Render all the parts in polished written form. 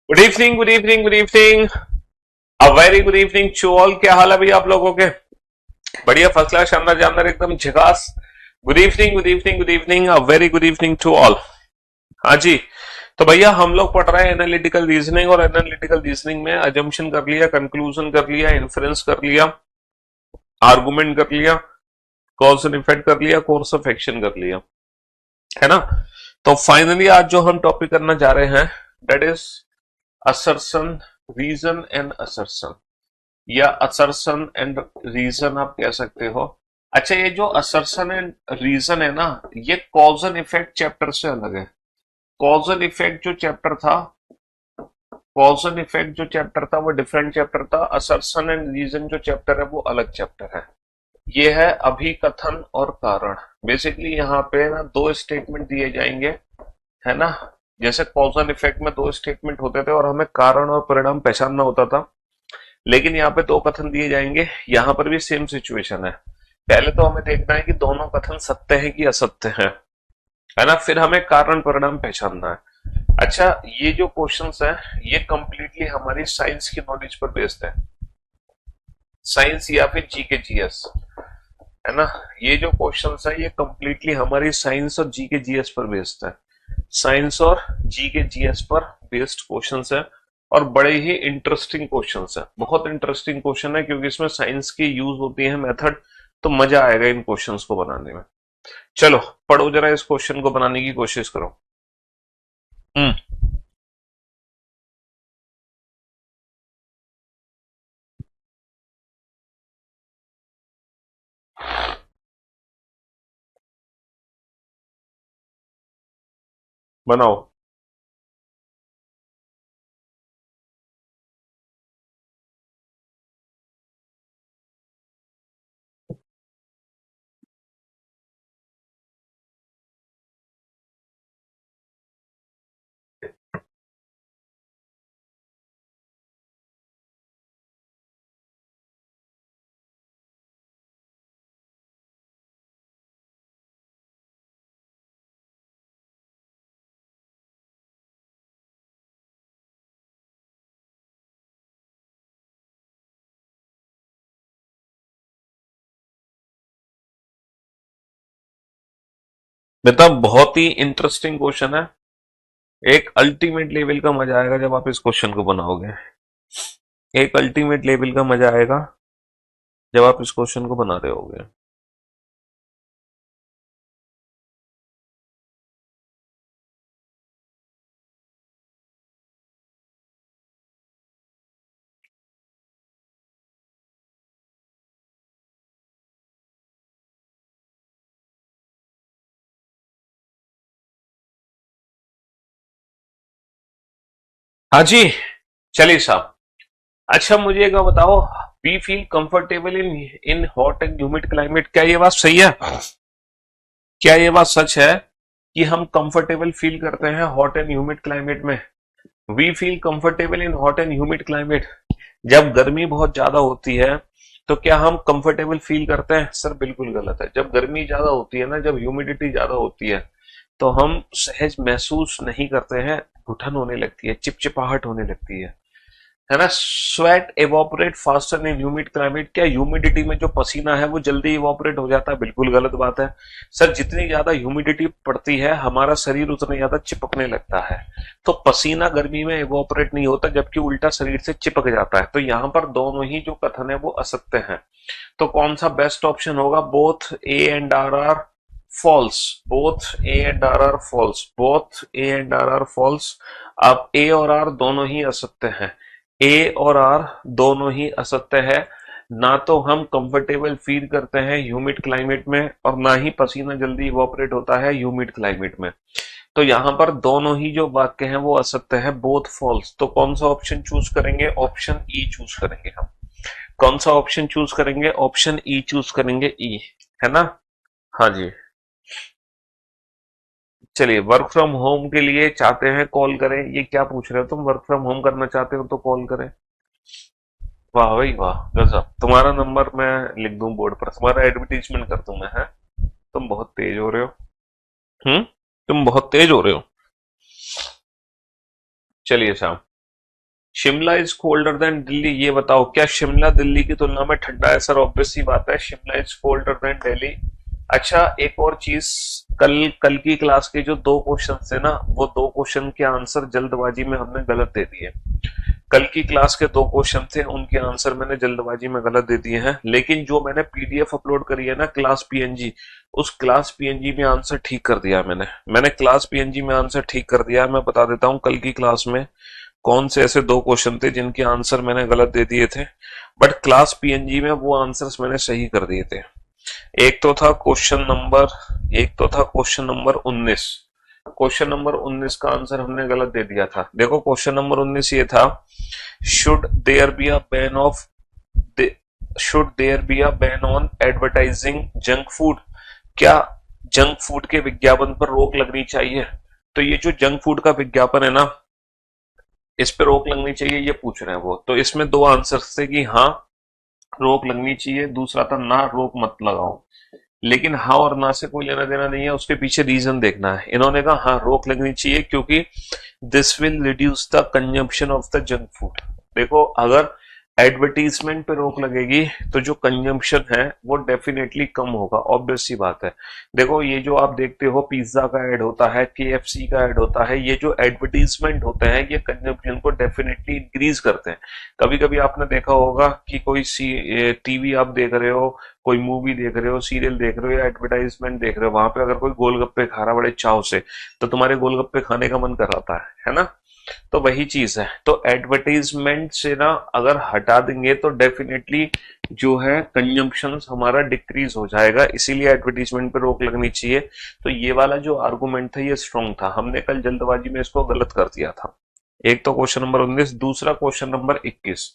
Good evening, good evening, good evening. A very good evening to all. क्या हाल है भैया आप लोगों के? बढ़िया, फर्स्ट क्लास, शानदार जानदार, एकदम झकास। Good evening, good evening, good evening, a very good evening to all. हाँ जी। तो भैया हम लोग पढ़ रहे हैं एनालिटिकल रीजनिंग, और एनालिटिकल रीजनिंग में अजम्पशन कर लिया, कंक्लूजन कर लिया, इन्फरेंस कर लिया, आर्गुमेंट कर लिया, कॉज एंड इफेक्ट कर लिया, कोर्स ऑफ एक्शन कर लिया, है ना? तो फाइनली आज जो हम टॉपिक करना जा रहे हैं, that is assertion, reason and assertion, या असर्शन एंड रीजन आप कह सकते हो। अच्छा, ये जो असर्शन एंड रीजन है ना, ये कॉज एंड इफेक्ट चैप्टर से अलग है। कॉज एंड इफेक्ट जो चैप्टर था, कॉज एंड इफेक्ट जो चैप्टर था वो डिफरेंट चैप्टर था। असर्शन एंड रीजन जो चैप्टर है वो अलग चैप्टर है। ये है अभिकथन और कारण। बेसिकली यहाँ पे ना दो स्टेटमेंट दिए जाएंगे, है ना? जैसे कॉज एंड इफेक्ट में दो स्टेटमेंट होते थे और हमें कारण और परिणाम पहचानना होता था, लेकिन यहाँ पे दो कथन दिए जाएंगे। यहाँ पर भी सेम सिचुएशन है। पहले तो हमें देखना है कि दोनों कथन सत्य हैं कि असत्य हैं, है ना? फिर हमें कारण परिणाम पहचानना है। अच्छा, ये जो क्वेश्चंस हैं ये कंप्लीटली हमारी साइंस की नॉलेज पर बेस्ड है। साइंस या फिर जीके जीएस, है ना? ये जो क्वेश्चंस है ये कंप्लीटली हमारी साइंस और जीके जीएस पर बेस्ड है। साइंस और जीके जीएस पर बेस्ड क्वेश्चंस है, और बड़े ही इंटरेस्टिंग क्वेश्चंस है। बहुत इंटरेस्टिंग क्वेश्चन है क्योंकि इसमें साइंस की यूज होती है, मेथड। तो मजा आएगा इन क्वेश्चंस को बनाने में। चलो पढ़ो जरा, इस क्वेश्चन को बनाने की कोशिश करो। हम्म। बनाओ। बेटा बहुत ही इंटरेस्टिंग क्वेश्चन है। एक अल्टीमेट लेवल का मजा आएगा जब आप इस क्वेश्चन को बनाओगे। एक अल्टीमेट लेवल का मजा आएगा जब आप इस क्वेश्चन को बना रहे होगे। हाँ जी, चलिए साहब। अच्छा मुझे एक बात बताओ, we feel comfortable in in hot and humid climate, क्या ये बात सही है? क्या ये बात सच है कि हम कंफर्टेबल फील करते हैं हॉट एंड ह्यूमिड क्लाइमेट में? We feel comfortable in hot and humid climate. जब गर्मी बहुत ज्यादा होती है तो क्या हम कंफर्टेबल फील करते हैं? सर बिल्कुल गलत है। जब गर्मी ज्यादा होती है ना, जब ह्यूमिडिटी ज्यादा होती है, तो हम सहज महसूस नहीं करते हैं। घुटन होने लगती है, चिपचिपाहट होने लगती है ना? Sweat evaporate faster in humid climate. क्या ह्यूमिडिटी में जो पसीना है वो जल्दी इवोपरेट हो जाता है? बिल्कुल गलत बात है। सर जितनी ज्यादा ह्यूमिडिटी पड़ती है हमारा शरीर उतना ज्यादा चिपकने लगता है। तो पसीना गर्मी में इवोपरेट नहीं होता, जबकि उल्टा शरीर से चिपक जाता है। तो यहाँ पर दोनों ही जो कथन है वो असत्य है। तो कौन सा बेस्ट ऑप्शन होगा? Both A and R are false. Both A and R are false. Both A and R are false. अब ए और आर दोनों ही असत्य हैं। ए और आर दोनों ही असत्य है। ना तो हम कंफर्टेबल फील करते हैं ह्यूमिड क्लाइमेट में, और ना ही पसीना जल्दी इवोपरेट होता है ह्यूमिड क्लाइमेट में। तो यहाँ पर दोनों ही जो वाक्य हैं वो असत्य है, बोथ फॉल्स। तो कौन सा ऑप्शन चूज करेंगे? ऑप्शन ई चूज करेंगे हम। कौन सा ऑप्शन चूज करेंगे? ऑप्शन ई चूज करेंगे, ई, है ना? हाँ जी। चलिए, वर्क फ्रॉम होम के लिए चाहते हैं कॉल करें, ये क्या पूछ रहे हो तुम? वर्क फ्रॉम होम करना चाहते हो तो कॉल करें। वाह भाई वाह, गजब। तुम्हारा नंबर मैं लिख दूं बोर्ड पर, तुम्हारा एडवर्टीजमेंट कर दूं मैं, है? तुम बहुत तेज हो रहे हो। हम्म। तुम बहुत तेज हो रहे हो। चलिए साहब, Shimla is colder than Delhi, ये बताओ क्या शिमला दिल्ली की तुलना में ठंडा है? सर ऑब्वियस सी बात है, Shimla is colder than Delhi. अच्छा एक और चीज, कल कल की क्लास के जो दो क्वेश्चन थे ना, वो दो क्वेश्चन के आंसर जल्दबाजी में हमने गलत दे दिए। कल की क्लास के दो क्वेश्चन थे, उनके आंसर मैंने जल्दबाजी में गलत दे दिए हैं, लेकिन जो मैंने पीडीएफ अपलोड करी है ना क्लास पीएनजी, उस क्लास पीएनजी में आंसर ठीक कर दिया मैंने क्लास पीएनजी में आंसर ठीक कर दिया। मैं बता देता हूं कल की क्लास में कौन से ऐसे दो क्वेश्चन थे जिनके आंसर मैंने गलत दे दिए थे, बट क्लास पीएनजी में वो आंसर्स मैंने सही कर दिए थे। एक तो था क्वेश्चन नंबर 19। क्वेश्चन नंबर 19 का आंसर हमने गलत दे दिया था। देखो क्वेश्चन नंबर 19 ये था, should there be a ban of should there be a ban on advertising junk food, क्या जंक फूड के विज्ञापन पर रोक लगनी चाहिए? तो ये जो जंक फूड का विज्ञापन है ना, इस पे रोक लगनी चाहिए, ये पूछ रहे हैं वो। तो इसमें दो आंसर थे कि हाँ रोक लगनी चाहिए, दूसरा था ना रोक मत लगाओ। लेकिन हाँ और ना से कोई लेना देना नहीं है, उसके पीछे रीजन देखना है। इन्होंने कहा हाँ रोक लगनी चाहिए क्योंकि this will reduce the consumption of the junk food. देखो अगर एडवर्टीजमेंट पे रोक लगेगी तो जो कंजम्पशन है वो डेफिनेटली कम होगा, ऑब्वियस सी बात है। देखो ये जो आप देखते हो पिज्जा का ऐड होता है, केएफसी का ऐड होता है, ये जो एडवर्टीजमेंट होते हैं ये कंजम्पशन को डेफिनेटली इंक्रीज करते हैं। कभी कभी आपने देखा होगा कि कोई टीवी आप देख रहे हो, कोई मूवी देख रहे हो, सीरियल देख रहे हो या एडवर्टाइजमेंट देख रहे हो, वहां पे अगर कोई गोलगप्पे खा रहा बड़े चाव से, तो तुम्हारे गोलगप्पे खाने का मन कर रहा है ना? तो वही चीज है। तो एडवर्टीजमेंट से ना अगर हटा देंगे तो डेफिनेटली जो है कंजम्पशन हमारा डिक्रीज हो जाएगा, इसीलिए एडवर्टीजमेंट पे रोक लगनी चाहिए। तो ये वाला जो आर्गुमेंट था ये स्ट्रॉन्ग था, हमने कल जल्दबाजी में इसको गलत कर दिया था। एक तो क्वेश्चन नंबर 19, दूसरा क्वेश्चन नंबर 21।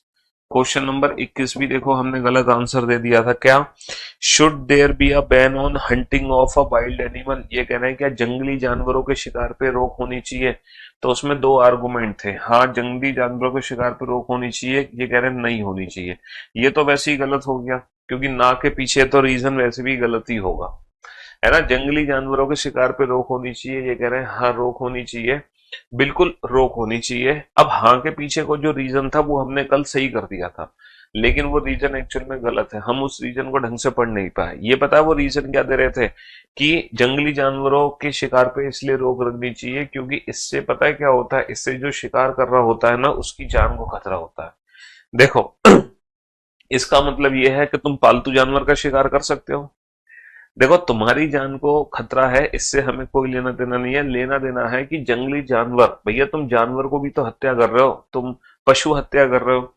क्वेश्चन नंबर 21 भी देखो हमने गलत आंसर दे दिया था। क्या should there be a ban on hunting of a wild animal, ये कह रहे हैं क्या जंगली जानवरों के शिकार पे रोक होनी चाहिए? तो उसमें दो आर्गुमेंट थे, हाँ जंगली जानवरों के शिकार पे रोक होनी चाहिए, ये कह रहे हैं नहीं होनी चाहिए। ये तो वैसे ही गलत हो गया क्योंकि ना के पीछे तो रीजन वैसे भी गलत ही होगा, है ना? जंगली जानवरों के शिकार पे रोक होनी चाहिए, ये कह रहे हैं हाँ रोक होनी चाहिए, बिल्कुल रोक होनी चाहिए। अब हाँ के पीछे को जो रीजन था वो हमने कल सही कर दिया था, लेकिन वो रीजन एक्चुअल में गलत है, हम उस रीजन को ढंग से पढ़ नहीं पाए। ये पता है वो रीजन क्या दे रहे थे कि जंगली जानवरों के शिकार पे इसलिए रोक रखनी चाहिए क्योंकि इससे पता है क्या होता है, इससे जो शिकार कर रहा होता है ना उसकी जान को खतरा होता है। देखो इसका मतलब ये है कि तुम पालतू जानवर का शिकार कर सकते हो, देखो तुम्हारी जान को खतरा है, इससे हमें कोई लेना देना नहीं है। लेना देना है कि जंगली जानवर, भैया तुम जानवर को भी तो हत्या कर रहे हो, तुम पशु हत्या कर रहे हो।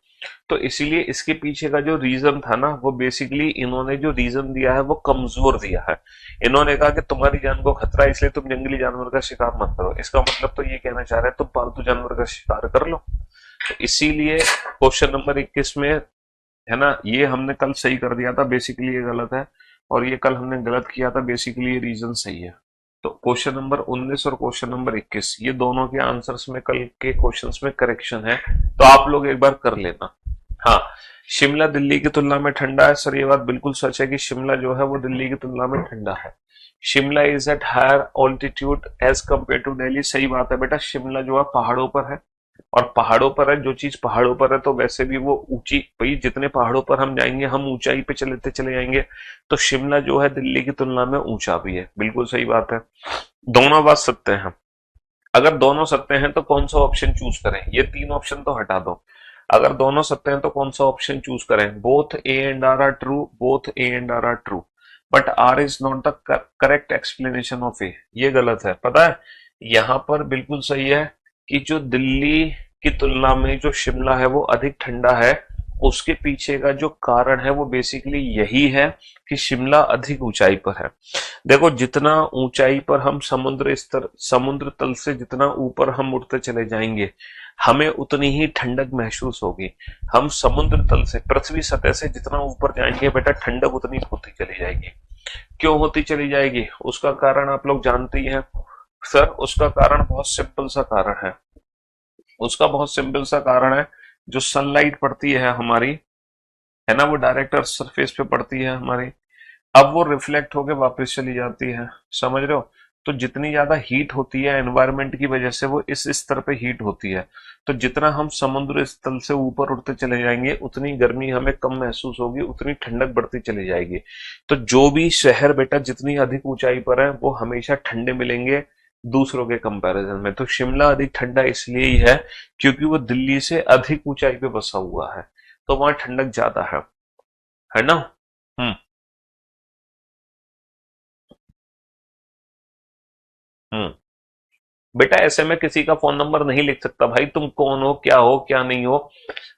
तो इसीलिए इसके पीछे का जो रीजन था ना वो बेसिकली इन्होंने जो रीजन दिया है वो कमजोर दिया है। इन्होंने कहा कि तुम्हारी जान को खतरा है इसलिए तुम जंगली जानवर का शिकार मत करो, इसका मतलब तो ये कहना चाह रहे हैं तुम पालतू जानवर का शिकार कर लो। तो इसीलिए क्वेश्चन नंबर 21 में, है ना, ये हमने कल सही कर दिया था, बेसिकली ये गलत है, और ये कल हमने गलत किया था, बेसिकली ये रीजन सही है। तो क्वेश्चन नंबर 19 और क्वेश्चन नंबर 21 ये दोनों के आंसर्स में कल के क्वेश्चंस में करेक्शन है, तो आप लोग एक बार कर लेना। हाँ, शिमला दिल्ली की तुलना में ठंडा है, सर ये बात बिल्कुल सच है कि शिमला जो है वो दिल्ली की तुलना में ठंडा है। Shimla is at higher altitude as compare to Delhi, सही बात है बेटा, शिमला जो है पहाड़ों पर है, और पहाड़ों पर है, जो चीज पहाड़ों पर है तो वैसे भी वो ऊंची, भाई जितने पहाड़ों पर हम जाएंगे हम ऊंचाई पे चले जाएंगे, तो शिमला जो है दिल्ली की तुलना में ऊंचा भी है, बिल्कुल सही बात है। दोनों बात सत्य हैं। अगर दोनों सत्य हैं तो कौन सा ऑप्शन चूज करें? ये तीन ऑप्शन तो हटा दो, अगर दोनों सत्य हैं तो कौन सा ऑप्शन चूज करें? Both A and R are true, both A and R are true, but R is not the correct explanation of A, ये गलत है। पता है यहां पर बिल्कुल सही है कि जो दिल्ली की तुलना में जो शिमला है वो अधिक ठंडा है, उसके पीछे का जो कारण है वो बेसिकली यही है कि शिमला अधिक ऊंचाई पर है। देखो जितना ऊंचाई पर हम समुद्र तल से जितना ऊपर हम उठते चले जाएंगे हमें उतनी ही ठंडक महसूस होगी। हम समुद्र तल से, पृथ्वी सतह से जितना ऊपर जाएंगे बेटा ठंडक उतनी होती चली जाएगी। क्यों होती चली जाएगी? उसका कारण आप लोग जानते ही हैं सर, उसका कारण बहुत सिंपल सा कारण है। उसका बहुत सिंपल सा कारण है, जो सनलाइट पड़ती है हमारी, है ना, वो डायरेक्ट अर्थ सरफेस पे पड़ती है हमारी, अब वो रिफ्लेक्ट होके वापस चली जाती है, समझ रहे हो? तो जितनी ज्यादा हीट होती है एनवायरनमेंट की वजह से वो इस स्तर पे हीट होती है। तो जितना हम समुद्र स्थल से ऊपर उठते चले जाएंगे उतनी गर्मी हमें कम महसूस होगी, उतनी ठंडक बढ़ती चली जाएगी। तो जो भी शहर बेटा जितनी अधिक ऊंचाई पर है वो हमेशा ठंडे मिलेंगे दूसरों के कंपैरिजन में। तो शिमला अधिक ठंडा इसलिए ही है क्योंकि वो दिल्ली से अधिक ऊंचाई पे बसा हुआ है, तो वहां ठंडक ज्यादा है ना। हम्म। हम्म। बेटा ऐसे में किसी का फोन नंबर नहीं लिख सकता भाई, तुम कौन हो क्या नहीं हो।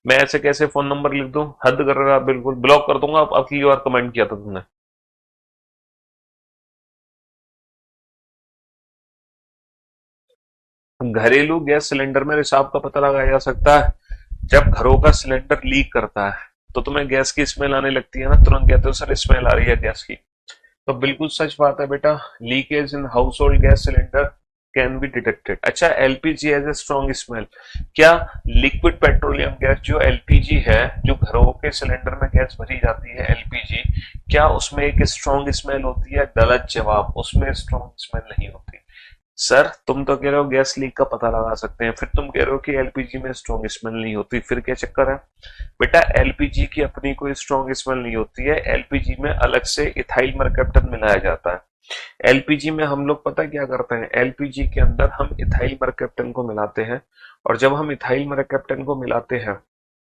मैं ऐसे कैसे फोन नंबर लिख दूं, हद कर रहा, बिल्कुल ब्लॉक कर दूंगा। अब अगली बार कमेंट किया था तुमने। घरेलू गैस सिलेंडर में रिसाव का पता लगाया जा सकता है जब घरों का सिलेंडर लीक करता है तो तुम्हें गैस की स्मेल आने लगती है ना, तुरंत कहते हो सर स्मेल आ रही है गैस की। तो बिल्कुल सच बात है बेटा, leakage in household gas cylinder can be detected. अच्छा, LPG has a strong smell. क्या लिक्विड पेट्रोलियम गैस जो एलपीजी है, जो घरों के सिलेंडर में गैस भरी जाती है एलपीजी, क्या उसमें एक स्ट्रॉन्ग स्मेल होती है? गलत जवाब, उसमें स्ट्रॉन्ग स्मेल नहीं होती। सर तुम तो कह रहे हो गैस लीक का पता लगा सकते हैं, फिर तुम कह रहे हो कि एलपीजी में स्ट्रॉन्ग स्मेल नहीं होती, फिर क्या चक्कर है? बेटा एलपीजी की अपनी कोई स्ट्रॉन्ग स्मेल नहीं होती है, एलपीजी में अलग से इथाइल मरकैप्टन मिलाया जाता है। एलपीजी में हम लोग पता क्या करते हैं, एलपीजी के अंदर हम इथाइल मरकैप्टन को मिलाते हैं, और जब हम इथाइल मरकैप्टन को मिलाते हैं,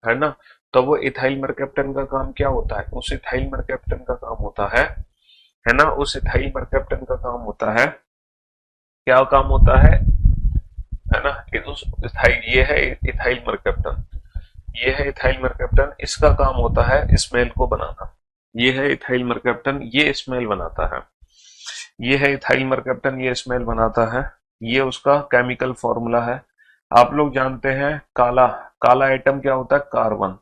है ना, तो वो इथाइल मरकैप्टन का काम क्या होता है? उस इथाइल मरकैप्टन का काम होता है ना, उस इथाइल मरकैप्टन का काम होता है, क्या काम होता है ना, ये है इथाइल मरकैप्टन, ये है इथाइल मरकैप्टन, इसका काम होता है स्मेल को बनाना। ये है इथाइल मरकैप्टन, ये स्मेल बनाता है। ये है इथाइल मरकैप्टन, ये स्मेल बनाता है। ये उसका केमिकल फॉर्मूला है। आप लोग जानते हैं काला, काला एटम क्या होता है? कार्बन,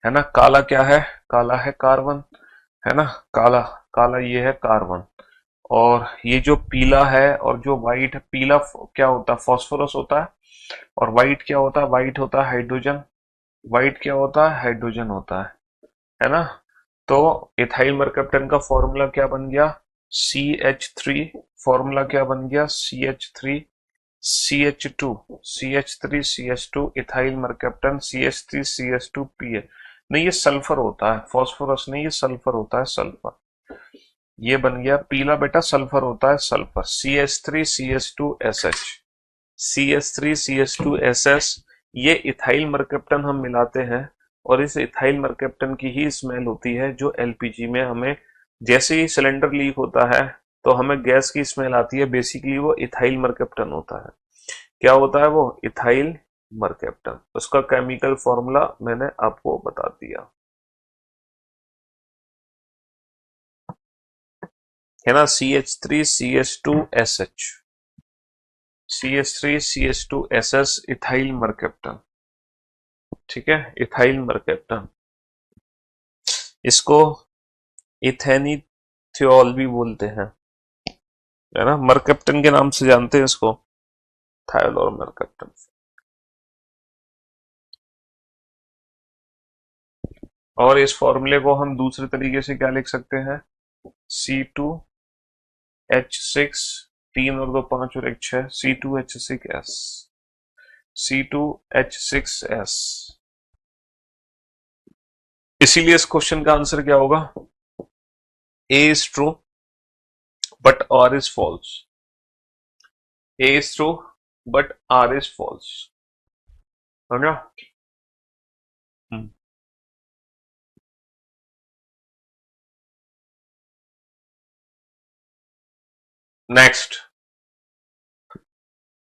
है ना। काला क्या है? काला है कार्बन, है ना। काला, काला ये है कार्बन। और ये जो पीला है और जो व्हाइट है, पीला क्या होता है? फास्फोरस होता है। और व्हाइट क्या होता है? व्हाइट होता है हाइड्रोजन। व्हाइट क्या होता है? हाइड्रोजन होता है ना। तो इथाइल मरकैप्टन का फॉर्मूला क्या बन गया? CH3। फॉर्मूला क्या बन गया? CH3 CH2, CH3 CH2 ethyl mercaptan, CH3 CH2 PA। नहीं, ये सल्फर होता है, फास्फोरस नहीं, ये सल्फर होता है, सल्फर। ये बन गया पीला बेटा, सल्फर होता है, sulphur. CH3 CH2SH, CH3 CH2SS। ये इथाइल मरकैप्टन हम मिलाते हैं, और इस इथाइल मरकैप्टन की ही स्मेल होती है जो एलपीजी में हमें, जैसे ही सिलेंडर लीक होता है तो हमें गैस की स्मेल आती है। बेसिकली वो इथाइल मरकैप्टन होता है। क्या होता है वो? Ethyl mercaptan. उसका केमिकल फॉर्मूला मैंने आपको बता दिया, है ना। CH3 CH2SH, CH3 CH2SS ethyl mercaptan, ठीक है, इथाइल मरकैप्टन। इसको इथेनीथियोल भी बोलते हैं, है ना। मरकैप्टन के नाम से जानते हैं इसको, थायल और मरकैप्टन। और इस फॉर्मूले को हम दूसरे तरीके से क्या लिख सकते हैं? C2H6, 3 और 2 5 और 1 6, C2H6S, C2H6S। इसीलिए इस क्वेश्चन का आंसर क्या होगा? A is true but R is false. A is true but R is false, है ना। नेक्स्ट,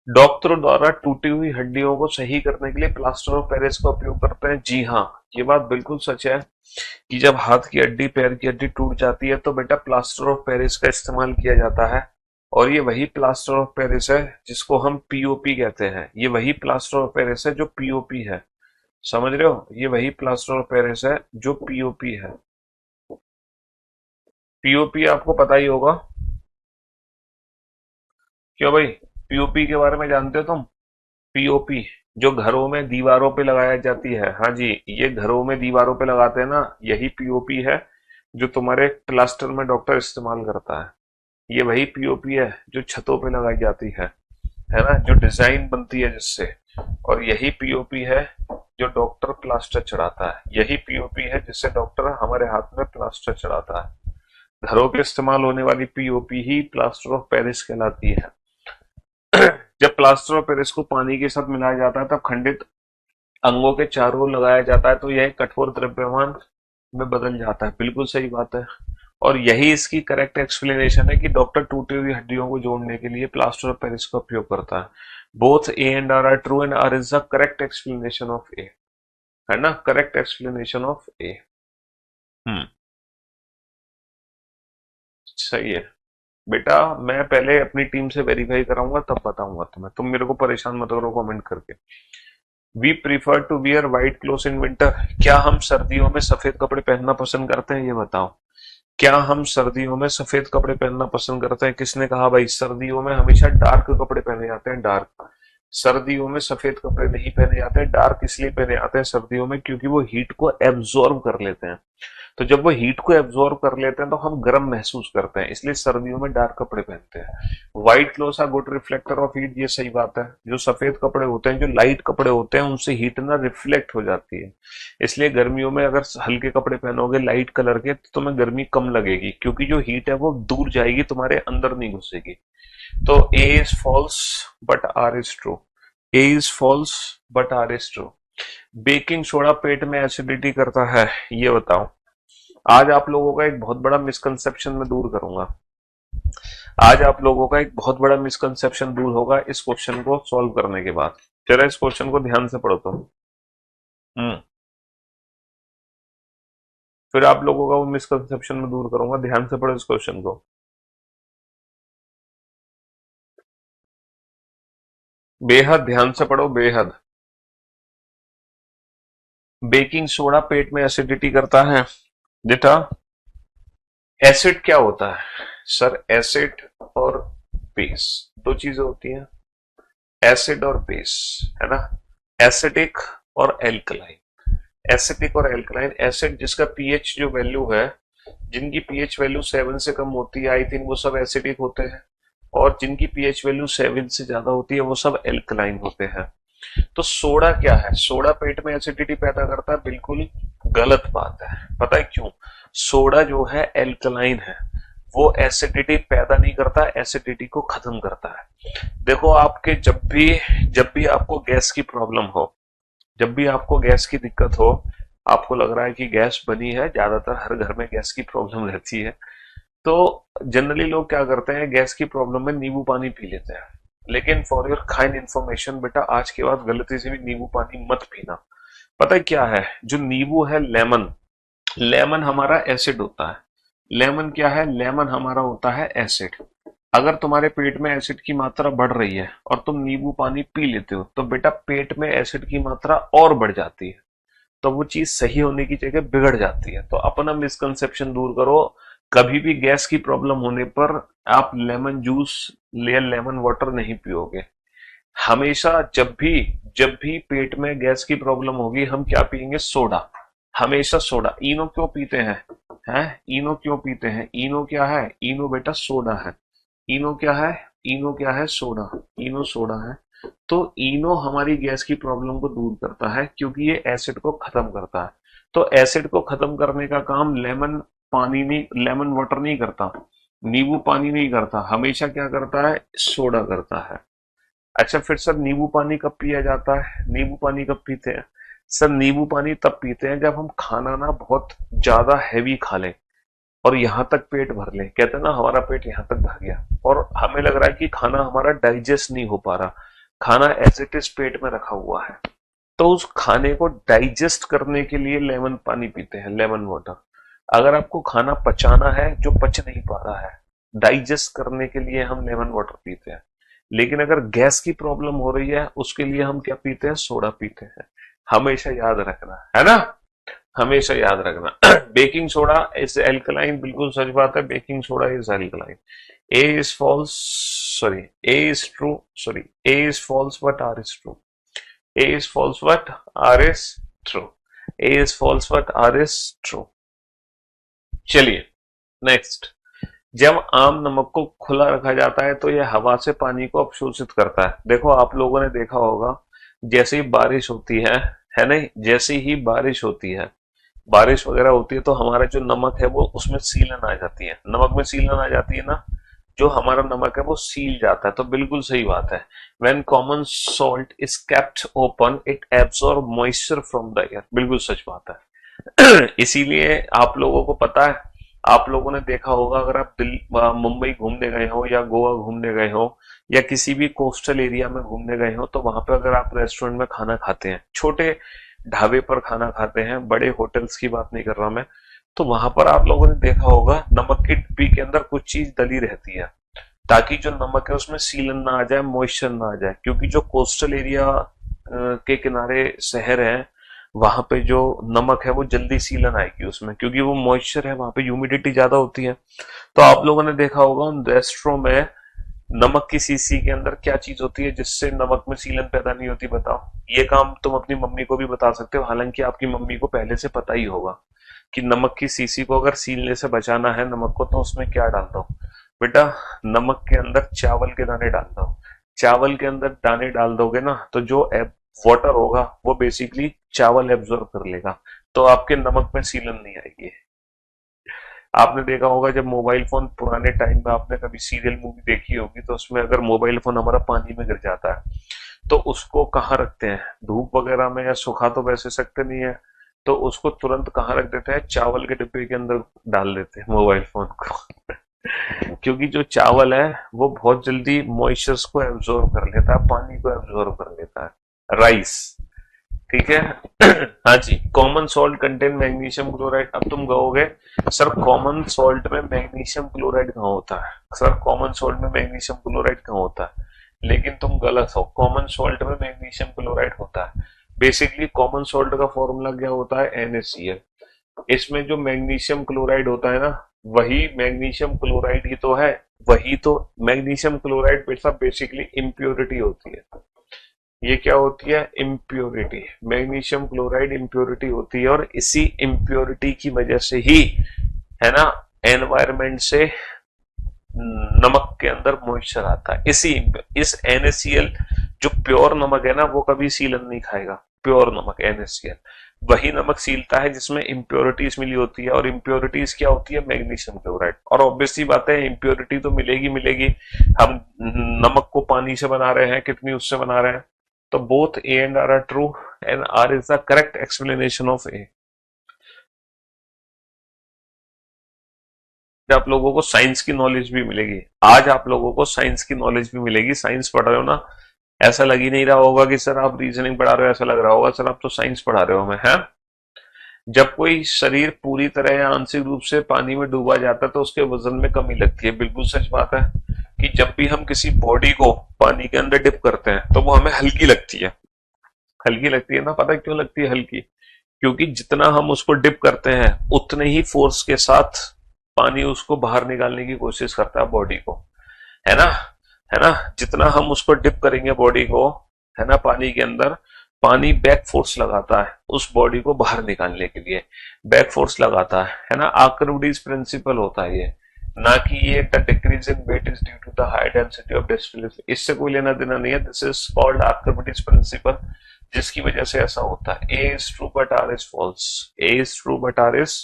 डॉक्टरों द्वारा टूटी हुई हड्डियों को सही करने के लिए प्लास्टर ऑफ पेरिस का उपयोग करते हैं। जी हाँ, ये बात बिल्कुल सच है कि जब हाथ की हड्डी, पैर की हड्डी टूट जाती है तो बेटा प्लास्टर ऑफ पेरिस का इस्तेमाल किया जाता है। और ये वही प्लास्टर ऑफ पेरिस है जिसको हम पीओपी कहते हैं। ये वही प्लास्टर ऑफ पेरिस है जो पीओपी है, समझ रहे हो? ये वही प्लास्टर ऑफ पेरिस है जो पीओपी है। पीओपी आपको पता ही होगा, क्यों भाई? पीओपी के बारे में जानते हो तुम? पीओपी जो घरों में दीवारों पे लगाया जाती है, हाँ जी, ये घरों में दीवारों पे लगाते हैं ना, यही पीओपी है जो तुम्हारे प्लास्टर में डॉक्टर इस्तेमाल करता है। ये वही पीओपी है जो छतों पे लगाई जाती है ना, जो डिजाइन बनती है जिससे। और यही पीओपी है जो डॉक्टर प्लास्टर चढ़ाता है, यही पीओपी है जिससे डॉक्टर हमारे हाथ में प्लास्टर चढ़ाता है। घरों के इस्तेमाल होने वाली POP he plaster of Paris कहलाती है। जब प्लास्टर ऑफ पेरिस को पानी के साथ मिलाया जाता है तब खंडित अंगों के चारों ओर लगाया जाता है तो यह कठोर द्रव्यमान में बदल जाता है। बिल्कुल सही बात है। और यही इसकी करेक्ट एक्सप्लेनेशन है कि डॉक्टर टूटी हुई हड्डियों को जोड़ने के लिए प्लास्टर ऑफ पेरिस का उपयोग करता है। Both A and R are true and R is the correct explanation of A, है ना, correct explanation of A. Hmm, सही है बेटा। मैं पहले अपनी टीम से वेरीफाई कराऊंगा तब बताऊंगा तुम्हें, तुम मेरे को परेशान मत करो कमेंट करके। We prefer to wear white cloth in winter. क्या हम सर्दियों में सफेद कपड़े पहनना पसंद करते हैं, ये बताओ। क्या हम सर्दियों में सफेद कपड़े पहनना पसंद करते हैं? किसने कहा भाई सर्दियों में हमेशा डार्क कपड़े पहने जाते हैं? डार्क, सर्दियों में सफेद कपड़े नहीं पहने जाते हैं। डार्क इसलिए पहने जाते हैं सर्दियों में क्योंकि वो हीट को एब्जॉर्ब कर लेते हैं। तो जब वो हीट को एब्जॉर्ब कर लेते हैं तो हम गर्म महसूस करते हैं, इसलिए सर्दियों में डार्क कपड़े पहनते हैं। White clothes are good reflector of heat, ये सही बात है। जो सफेद कपड़े होते हैं, जो लाइट कपड़े होते हैं, उनसे हीट ना रिफ्लेक्ट हो जाती है। इसलिए गर्मियों में अगर हल्के कपड़े पहनोगे लाइट कलर के तो तुम्हें गर्मी कम लगेगी क्योंकि जो हीट है वो दूर जाएगी, तुम्हारे अंदर नहीं घुसेगी। तो A is false but R is true. A is false but R is true. Baking soda पेट में एसिडिटी करता है, ये बताओ। आज आप लोगों का एक बहुत बड़ा मिसकंसेप्शन मैं दूर करूंगा। आज आप लोगों का एक बहुत बड़ा मिसकंसेप्शन दूर होगा इस क्वेश्चन को सॉल्व करने के बाद। जरा इस क्वेश्चन को ध्यान से पढ़ो तो। हम्म, फिर आप लोगों का वो मिसकंसेप्शन मैं दूर करूंगा। ध्यान से पढ़ो इस क्वेश्चन को। बेहद ध्यान से पढ़ो, बेहद। बेकिंग सोडा पेट में एसिडिटी करता है बेटा। एसिड क्या होता है सर? एसिड और बेस दो चीजें होती हैं, एसिड और बेस, है ना। एसिडिक और एल्कलाइन। एसिडिक और एल्कलाइन। एसिड जिसका पीएच जो वैल्यू है, जिनकी पीएच वैल्यू 7 से कम होती है आई थिंक वो सब एसिडिक होते हैं, और जिनकी पीएच वैल्यू 7 से ज्यादा होती है वो सब एल्कलाइन होते हैं। तो सोडा क्या है? सोडा पेट में एसिडिटी पैदा करता है? बिल्कुल गलत बात है। पता है क्यों? सोडा जो है एल्कलाइन है, वो एसिडिटी पैदा नहीं करता, एसिडिटी को खत्म करता है। देखो आपके जब भी आपको गैस की प्रॉब्लम हो, जब भी आपको गैस की दिक्कत हो, आपको लग रहा है कि गैस बनी है, ज्यादातर हर घर में गैस की प्रॉब्लम रहती है, तो जनरली लोग क्या करते हैं, गैस की प्रॉब्लम में नींबू पानी पी लेते हैं। लेकिन फॉर योर काइंड इंफॉर्मेशन बेटा, आज के बाद गलती से भी नींबू पानी मत पीना। पता है क्या है? जो नींबू है, लेमन, लेमन हमारा एसिड होता है। लेमन क्या है? लेमन हमारा होता है एसिड। अगर तुम्हारे पेट में एसिड की मात्रा बढ़ रही है और तुम नींबू पानी पी लेते हो तो बेटा पेट में एसिड की मात्रा और बढ़ जाती है, तो वो चीज सही होने की जगह बिगड़ जाती है। तो अपना मिसकंसेप्शन दूर करो। कभी भी गैस की प्रॉब्लम होने पर आप लेमन जूस या लेमन वाटर नहीं पियोगे। हमेशा जब भी पेट में गैस की प्रॉब्लम होगी हम क्या पियेंगे? सोडा। हमेशा सोडा। इनो क्यों पीते हैं? इनो क्यों पीते हैं? इनो क्या है? इनो बेटा सोडा है। इनो क्या है? इनो क्या है? सोडा। इनो सोडा है। तो इनो हमारी गैस की प्रॉब्लम को दूर करता है क्योंकि ये एसिड को खत्म करता है। तो एसिड को खत्म करने का काम लेमन पानी नहीं, लेमन वाटर नहीं करता, नींबू पानी नहीं करता, हमेशा क्या करता है? सोडा करता है। अच्छा फिर सर नींबू पानी कब पिया जाता है? नींबू पानी कब पीते हैं? सर नींबू पानी तब पीते हैं जब हम खाना ना बहुत ज्यादा हैवी खा लें और यहां तक पेट भर ले। कहते हैं ना हमारा पेट यहां तक भर गया और हमें लग रहा है कि खाना हमारा डाइजेस्ट नहीं हो पा रहा, खाना एज इट इज पेट में रखा हुआ है, तो उस खाने को डाइजेस्ट करने के लिए लेमन पानी पीते हैं, लेमन वाटर। अगर आपको खाना पचाना है जो पच नहीं पा रहा है, डाइजेस्ट करने के लिए हम लेमन वाटर पीते हैं। लेकिन अगर गैस की प्रॉब्लम हो रही है उसके लिए हम क्या पीते हैं? सोडा पीते हैं। हमेशा याद रखना, है ना, हमेशा याद रखना। बेकिंग सोडा इज एल्कलाइन, बिल्कुल सच बात है, baking soda is alkaline. A is false, sorry, A is true, sorry, A is false but R is true. A is false but R is true. A is false but R is true. चलिए next. जब आम नमक को खुला रखा जाता है तो यह हवा से पानी को अवशोषित करता है। देखो आप लोगों ने देखा होगा, जैसे ही बारिश होती है नहीं, जैसे ही बारिश होती है, बारिश वगैरह होती है तो हमारा जो नमक है वो उसमें सीलन आ जाती है, नमक में सीलन आ जाती है ना, जो हमारा नमक है वो सील जाता है। तो बिल्कुल सही बात है, when common salt is kept open it absorb moisture from the air, बिल्कुल सच बात है। इसीलिए आप लोगों को पता है, आप लोगों ने देखा होगा, अगर आप मुंबई घूमने गए हो या गोवा घूमने गए हो या किसी भी कोस्टल एरिया में घूमने गए हो, तो वहां पे अगर आप रेस्टोरेंट में खाना खाते हैं, छोटे ढाबे पर खाना खाते हैं, बड़े होटल्स की बात नहीं कर रहा मैं, तो वहां पर आप लोगों ने देखा होगा नमक की डिब्बी के अंदर कुछ चीज डली रहती है, ताकि जो नमक है उसमें सीलन ना आ जाए, मॉइस्चर ना आ जाए। क्योंकि जो कोस्टल एरिया के किनारे शहर है, वहां पे जो नमक है वो जल्दी सीलन आएगी उसमें, क्योंकि वो मॉइस्चर है, वहां पे ह्यूमिडिटी ज्यादा होती है। तो आप लोगों ने देखा होगा उन रेस्टोरों में नमक की सीसी के अंदर क्या चीज होती है जिससे नमक में सीलन पैदा नहीं होती, बताओ। ये काम तुम अपनी मम्मी को भी बता सकते हो, हालांकि आपकी मम्मी को पहले से पता ही होगा कि नमक की सीसी को अगर सीलने से बचाना है नमक को, तो उसमें क्या डाल दो बेटा, नमक के अंदर चावल के दाने डाल दो। चावल के अंदर दाने डाल दोगे ना, तो जो वाटर होगा वो बेसिकली चावल एब्जॉर्ब कर लेगा, तो आपके नमक में सीलन नहीं आएगी। आपने देखा होगा जब मोबाइल फोन पुराने टाइम में आपने कभी सीरियल मूवी देखी होगी, तो उसमें अगर मोबाइल फोन हमारा पानी में गिर जाता है तो उसको कहाँ रखते हैं, धूप वगैरह में, या सुखा तो वैसे सकते नहीं है, तो उसको तुरंत कहाँ रख देते हैं, चावल के डिब्बे के अंदर डाल देते हैं मोबाइल फोन को। क्योंकि जो चावल है वो बहुत जल्दी मॉइस्चर्स को एब्जॉर्ब कर लेता है, पानी को एब्जॉर्ब कर लेता है। राइस, ठीक है। हाँ जी, common salt contain magnesium chloride. अब तुम कहोगे सर कॉमन सॉल्ट में मैग्नीशियम क्लोराइड कहाँ होता है, सर कॉमन सॉल्ट में मैग्नीशियम क्लोराइड कहाँ होता है, लेकिन तुम गलत हो, कॉमन सॉल्ट में मैग्नीशियम क्लोराइड होता है। बेसिकली कॉमन सॉल्ट का फॉर्मूला क्या होता है, NaCl। इसमें जो मैग्नीशियम क्लोराइड होता है ना, वही मैग्नीशियम क्लोराइड ही तो है, वही तो मैग्नीशियम क्लोराइड बेसिकली इम्प्योरिटी होती है। ये क्या होती है, इम्प्योरिटी। मैग्नीशियम क्लोराइड इम्प्योरिटी होती है, और इसी इम्प्योरिटी की वजह से ही है ना एनवायरमेंट से नमक के अंदर मॉइस्चर आता है। इस NaCl जो प्योर नमक है ना, वो कभी सीलन नहीं खाएगा। प्योर नमक NaCl वही नमक सीलता है जिसमें इम्प्योरिटीज मिली होती है, और इम्प्योरिटीज क्या होती है, मैग्नीशियम क्लोराइड। और ऑब्वियसली बात है, इम्प्योरिटी तो मिलेगी मिलेगी, हम नमक को पानी से बना रहे हैं, कितनी उससे बना रहे हैं। तो both A and R are true and R is the correct explanation of A। आप लोगों को साइंस की नॉलेज भी मिलेगी, आज आप लोगों को साइंस की नॉलेज भी मिलेगी। साइंस पढ़ रहे हो ना, ऐसा लग ही नहीं रहा होगा कि सर आप रीजनिंग पढ़ा रहे हो, ऐसा लग रहा होगा सर आप तो साइंस पढ़ा रहे हो हमें, है। जब कोई शरीर पूरी तरह या आंशिक रूप से पानी में डूबा जाता है तो उसके वजन में कमी लगती है। बिल्कुल सच बात है कि जब भी हम किसी बॉडी को पानी के अंदर डिप करते हैं तो वो हमें हल्की लगती है। हल्की लगती है ना, पता है क्यों लगती है हल्की, क्योंकि जितना हम उसको डिप करते हैं उतने ही फोर्स के साथ पानी उसको बाहर निकालने की कोशिश करता है बॉडी को, है ना, है ना। जितना हम उसको डिप करेंगे बॉडी को, है ना, पानी के अंदर, पानी बैक फोर्स लगाता है उस बॉडी को बाहर निकालने के लिए, बैक फोर्स लगाता है ना। आर्किमिडीज प्रिंसिपल होता है ये, ना कि ये the decrease in weight is due to the high density of distillation, इससे कोई लेना देना नहीं है। This is called Archimedes principle, जिसकी वजह से ऐसा होता है। A is true but R is false, A is true but R is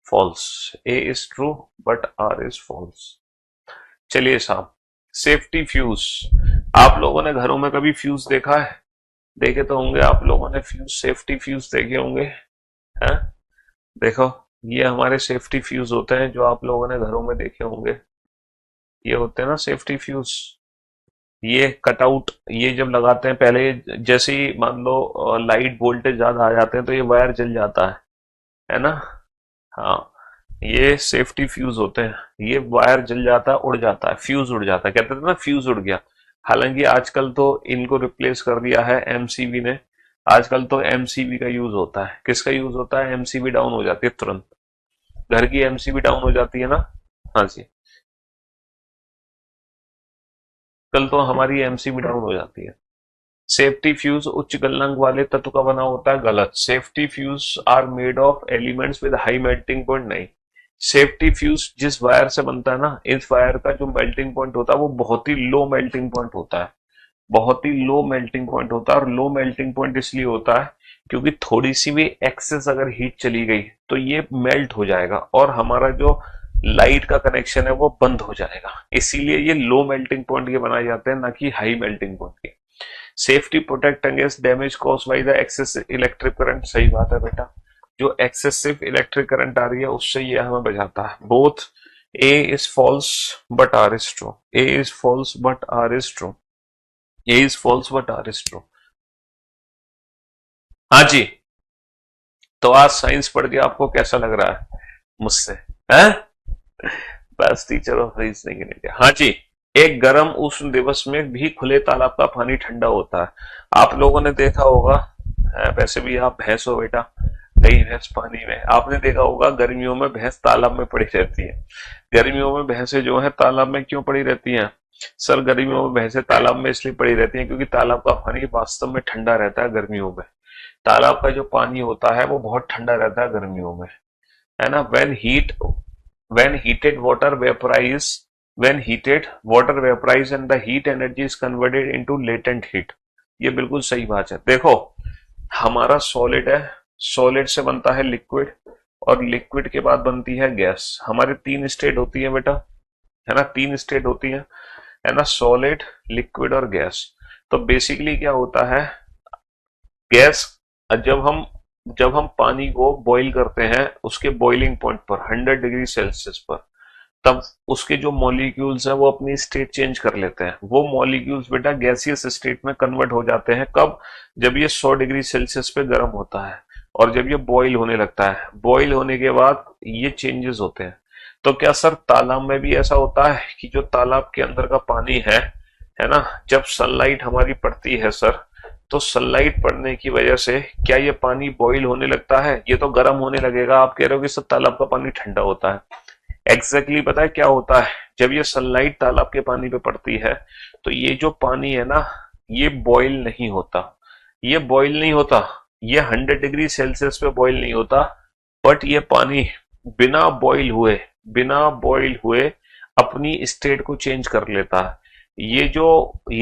false, A is true but R is false. चलिए साहब, सेफ्टी फ्यूज। आप लोगों ने घरों में कभी फ्यूज देखा है, देखे तो होंगे आप लोगों ने फ्यूज, सेफ्टी फ्यूज देखे होंगे, हैं। देखो ये हमारे सेफ्टी फ्यूज होते हैं जो आप लोगों ने घरों में देखे होंगे, ये होते हैं ना सेफ्टी फ्यूज। ये कटआउट, ये जब लगाते हैं पहले, जैसे ही मान लो लाइट वोल्टेज ज्यादा आ जाते हैं तो ये वायर जल जाता है ना। हाँ, ये सेफ्टी फ्यूज होते हैं, ये वायर जल जाता है, उड़ जाता है, फ्यूज उड़ जाता है, कहते थे ना फ्यूज उड़ गया। हालांकि आजकल तो इनको रिप्लेस कर दिया है MCB ने, आजकल तो MCB का यूज होता है। किसका यूज होता है, MCB डाउन हो जाती है तुरंत, घर की MCB डाउन हो जाती है ना। हाँ जी, कल तो हमारी MCB डाउन हो जाती है। सेफ्टी फ्यूज उच्च गलनांक वाले तत्व का बना होता है, गलत। Safety fuse are made of elements with high melting point, नहीं। सेफ्टी फ्यूज जिस वायर से बनता है ना, इस वायर का जो मेल्टिंग पॉइंट होता है वो बहुत ही लो मेल्टिंग पॉइंट होता है, बहुत ही लो मेल्टिंग पॉइंट होता है। और लो मेल्टिंग पॉइंट इसलिए होता है क्योंकि थोड़ी सी भी एक्सेस अगर हीट चली गई तो ये मेल्ट हो जाएगा और हमारा जो लाइट का कनेक्शन है वो बंद हो जाएगा। इसीलिए ये लो मेल्टिंग पॉइंट के बनाए जाते हैं, ना कि हाई मेल्टिंग पॉइंट के। Safety protect against damage cause by the excess electric current, सही बात है बेटा, जो एक्सेसिव इलेक्ट्रिक करंट आ रही है उससे ये हमें बचाता है। Both A is false but R is true, A is false but R is true, A is false but R is true. हाँ जी, तो आज साइंस पढ़ के आपको कैसा लग रहा है मुझसे, हैं? बस टीचर ऑफ रीजनिंग इंडिया। हाँ जी, एक गर्म उष्ण दिवस में भी खुले तालाब का पानी ठंडा होता है। आप लोगों ने देखा होगा, वैसे भी आप भैंस हो बेटा, गई भैंस पानी में, आपने देखा होगा गर्मियों में भैंस तालाब में पड़ी रहती है। गर्मियों में भैंसें जो है तालाब में क्यों पड़ी रहती हैं सर? गर्मियों में भैंसें तालाब में इसलिए पड़ी रहती हैं क्योंकि तालाब का पानी वास्तव में ठंडा रहता है गर्मियों में। तालाब का जो पानी होता है वो बहुत ठंडा रहता है गर्मियों में, है ना। when heated water vaporize when heated water vaporize and the heat energy is converted into latent heat। ये बिल्कुल सही बात है। देखो, हमारा सॉलिड है, सॉलिड से बनता है लिक्विड और लिक्विड के बाद बनती है गैस। हमारे तीन स्टेट होती है बेटा, है ना, तीन स्टेट होती है ना, सॉलिड, लिक्विड और गैस। तो बेसिकली क्या होता है, गैस जब हम पानी को बॉईल करते हैं उसके बॉइलिंग पॉइंट पर 100 डिग्री सेल्सियस पर, तब उसके जो मॉलिक्यूल्स हैं वो अपनी स्टेट चेंज कर लेते हैं। वो मॉलिक्यूल्स बेटा गैसियस स्टेट में कन्वर्ट हो जाते हैं। कब? जब ये 100 डिग्री सेल्सियस पे गर्म होता है और जब ये बॉईल होने लगता है। बॉईल होने के बाद ये चेंजेस होते हैं। तो क्या सर तालाब में भी ऐसा होता है कि जो तालाब के अंदर का पानी है ना, जब सनलाइट हमारी पड़ती है सर, तो सनलाइट पड़ने की वजह से क्या ये पानी बॉईल होने लगता है? ये तो गर्म होने लगेगा। आप कह रहे हो कि सब तालाब का पानी ठंडा होता है। एग्जैक्टली पता है क्या होता है, जब ये सनलाइट तालाब के पानी पे पड़ती है तो ये जो पानी है ना, ये बॉईल नहीं होता। ये बॉईल नहीं होता, ये 100 डिग्री सेल्सियस पे बॉईल नहीं होता, बट ये पानी बिना बॉईल हुए अपनी स्टेट को चेंज कर लेता है। ये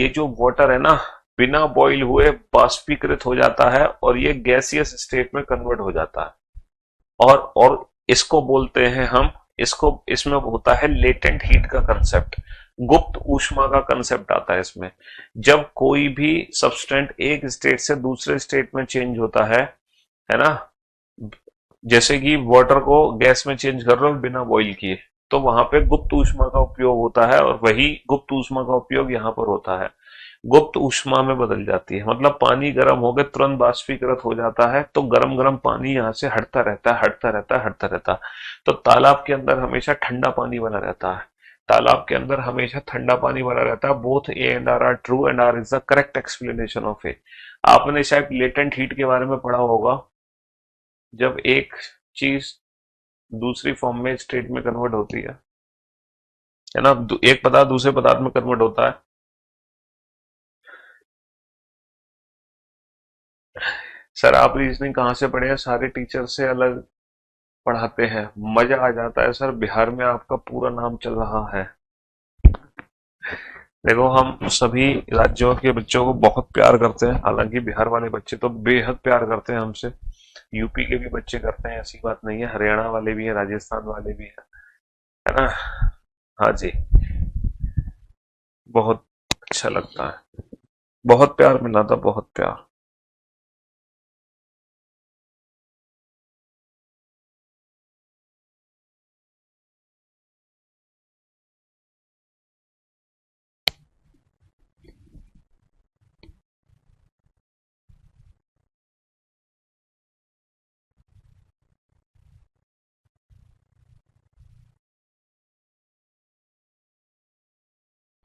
जो वाटर है ना, बिना बॉईल हुए बाष्पीकृत हो जाता है और ये गैसियस स्टेट में कन्वर्ट हो जाता है। और इसको बोलते हैं हम, इसमें होता है लेटेंट हीट का कंसेप्ट, गुप्त ऊष्मा का कंसेप्ट आता है इसमें। जब कोई भी सब्सटेंट एक स्टेट से दूसरे स्टेट में चेंज होता है ना, जैसे कि वाटर को गैस में चेंज कर रहे हो बिना बॉईल किए, तो वहां पे गुप्त ऊष्मा का उपयोग होता है और वही गुप्त ऊष्मा का उपयोग यहाँ पर होता है। गुप्त ऊष्मा में बदल जाती है, मतलब पानी गर्म हो गए तुरंत बाष्पीकृत हो जाता है, तो गरम गरम पानी यहाँ से हटता रहता है। तो तालाब के अंदर हमेशा ठंडा पानी बना रहता है। तालाब के अंदर हमेशा ठंडा पानी बना रहता है। Both A and R true and R is the correct explanation of A. आपने शायद लेटेंट हीट के बारे में पढ़ा होगा, जब एक चीज दूसरी फॉर्म में स्टेट में कन्वर्ट होती है ना, एक पदार्थ दूसरे पदार्थ में कन्वर्ट होता है। सर आप रीजनिंग कहाँ से पढ़े हैं? सारे टीचर से अलग पढ़ाते हैं, मजा आ जाता है सर। बिहार में आपका पूरा नाम चल रहा है। देखो, हम सभी राज्यों के बच्चों को बहुत प्यार करते हैं, हालांकि बिहार वाले बच्चे तो बेहद प्यार करते हैं हमसे। यूपी के भी बच्चे करते हैं, ऐसी बात नहीं है, हरियाणा वाले भी हैं, राजस्थान वाले भी हैं, है ना। हाँ जी, बहुत अच्छा लगता है, बहुत प्यार मिला था, बहुत प्यार।